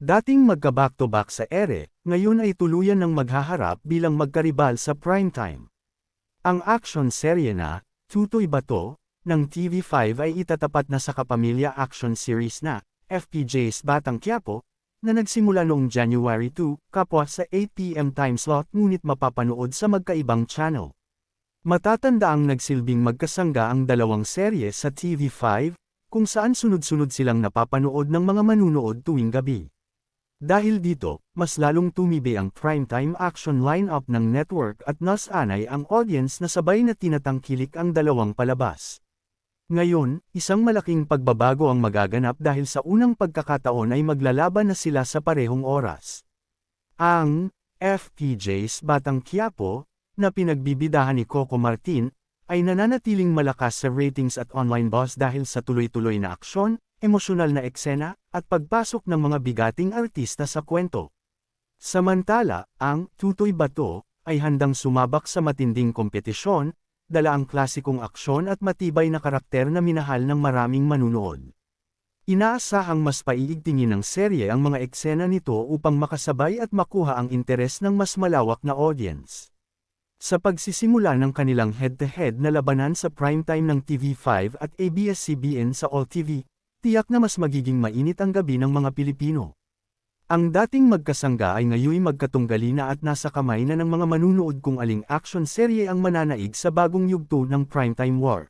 Dating magka-back-to-back sa ere, ngayon ay tuluyan ng maghaharap bilang magkaribal sa primetime. Ang action serye na, Tutoy Bato, ng TV5 ay itatapat na sa kapamilya action series na, FPJ's Batang Quiapo, na nagsimula noong January 2, kapwa sa 8 PM time slot ngunit mapapanood sa magkaibang channel. Matatanda ang nagsilbing magkasangga ang dalawang serye sa TV5, kung saan sunod-sunod silang napapanood ng mga manunood tuwing gabi. Dahil dito, mas lalong tumibay ang primetime action lineup ng network at nasanay ang audience na sabay na tinatangkilik ang dalawang palabas. Ngayon, isang malaking pagbabago ang magaganap dahil sa unang pagkakataon ay maglalaban na sila sa parehong oras. Ang FPJ's Batang Quiapo, na pinagbibidahan ni Coco Martin, ay nananatiling malakas sa ratings at online buzz dahil sa tuloy-tuloy na aksyon, emosyonal na eksena, at pagpasok ng mga bigating artista sa kwento. Samantala, ang Tutoy Bato ay handang sumabak sa matinding kompetisyon, dala ang klasikong aksyon at matibay na karakter na minahal ng maraming manunood. Inaasahang mas paiigtingin ng serye ang mga eksena nito upang makasabay at makuha ang interes ng mas malawak na audience. Sa pagsisimula ng kanilang head-to-head na labanan sa primetime ng TV5 at ABS-CBN sa All TV, tiyak na mas magiging mainit ang gabi ng mga Pilipino. Ang dating magkasangga ay ngayon magkatunggali na at nasa kamay na ng mga manunood kung aling action serye ang mananaig sa bagong yugto ng primetime war.